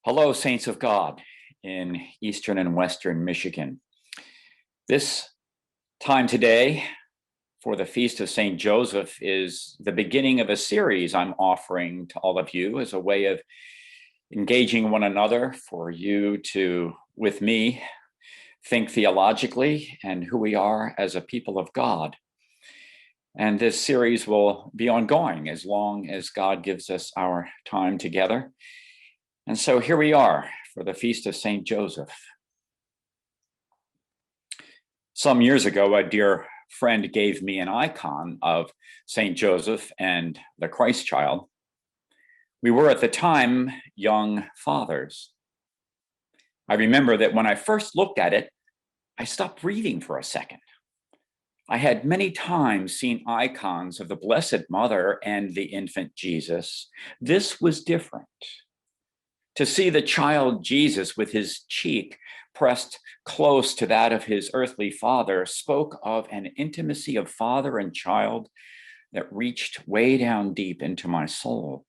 Hello, saints of God in Eastern and Western Michigan. This time today for the Feast of St. Joseph is the beginning of a series I'm offering to all of you as a way of engaging one another, for you to, with me, think theologically and who we are as a people of God. And this series will be ongoing as long as God gives us our time together. And so here we are for the Feast of St. Joseph. Some years ago, a dear friend gave me an icon of St. Joseph and the Christ child. We were at the time young fathers. I remember that when I first looked at it, I stopped reading for a second. I had many times seen icons of the Blessed Mother and the infant Jesus. This was different. To see the child Jesus with his cheek pressed close to that of his earthly father spoke of an intimacy of father and child that reached way down deep into my soul.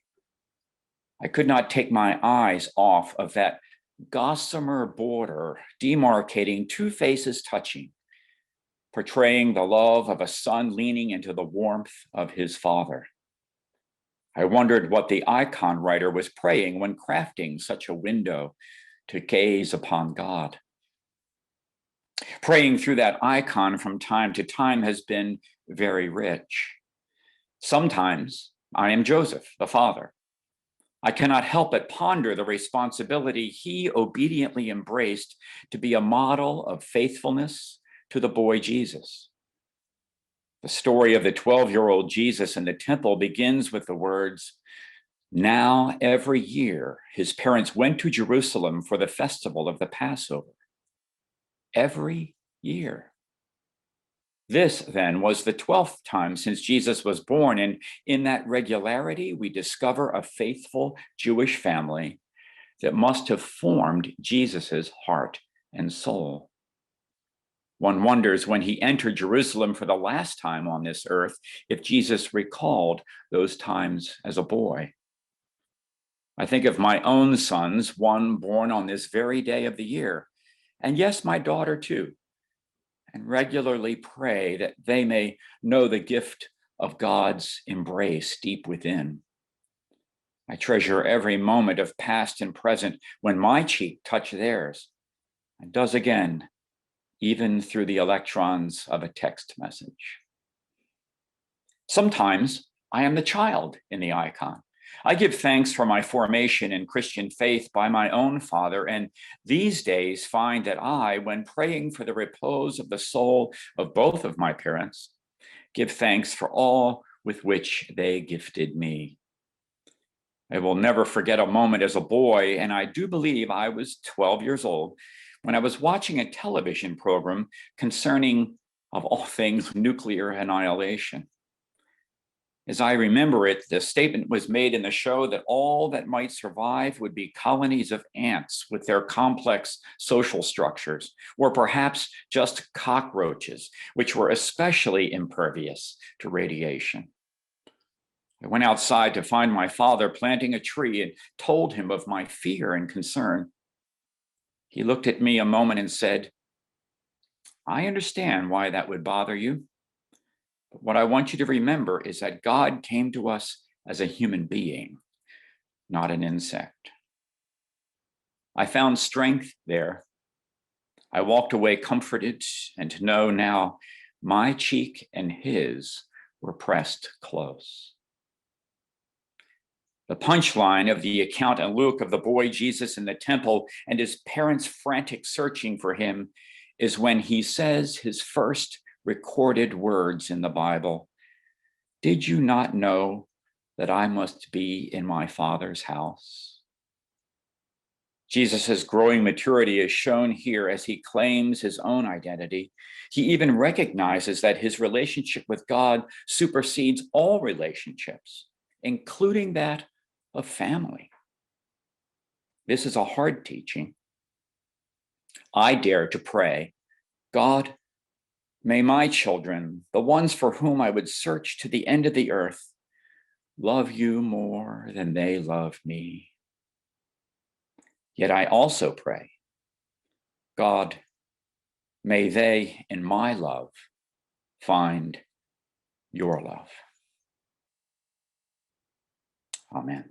I could not take my eyes off of that gossamer border demarcating two faces touching, portraying the love of a son leaning into the warmth of his father. I wondered what the icon writer was praying when crafting such a window to gaze upon God. Praying through that icon from time to time has been very rich. Sometimes I am Joseph, the father. I cannot help but ponder the responsibility he obediently embraced to be a model of faithfulness to the boy Jesus. The story of the 12-year-old Jesus in the temple begins with the words, "Now every year his parents went to Jerusalem for the festival of the Passover." Every year. This then was the 12th time since Jesus was born, and in that regularity we discover a faithful Jewish family that must have formed Jesus's heart and soul. One wonders when he entered Jerusalem for the last time on this earth, if Jesus recalled those times as a boy. I think of my own sons, one born on this very day of the year, and yes, my daughter too, and regularly pray that they may know the gift of God's embrace deep within. I treasure every moment of past and present when my cheek touched theirs, and does again, even through the electrons of a text message. Sometimes I am the child in the icon. I give thanks for my formation in Christian faith by my own father, and these days find that I, when praying for the repose of the soul of both of my parents, give thanks for all with which they gifted me. I will never forget a moment as a boy, and I do believe I was 12 years old, when I was watching a television program concerning, of all things, nuclear annihilation. As I remember it, the statement was made in the show that all that might survive would be colonies of ants with their complex social structures, or perhaps just cockroaches, which were especially impervious to radiation. I went outside to find my father planting a tree and told him of my fear and concern. He looked at me a moment and said, "I understand why that would bother you. But what I want you to remember is that God came to us as a human being, not an insect." I found strength there. I walked away comforted, and to know now my cheek and his were pressed close. The punchline of the account in Luke of the boy Jesus in the temple and his parents' frantic searching for him is when he says his first recorded words in the Bible, "Did you not know that I must be in my Father's house?" Jesus' growing maturity is shown here as he claims his own identity. He even recognizes that his relationship with God supersedes all relationships, including that of family. This is a hard teaching. I dare to pray, God, may my children, the ones for whom I would search to the end of the earth, love you more than they love me. Yet I also pray, God, may they in my love find your love. Amen.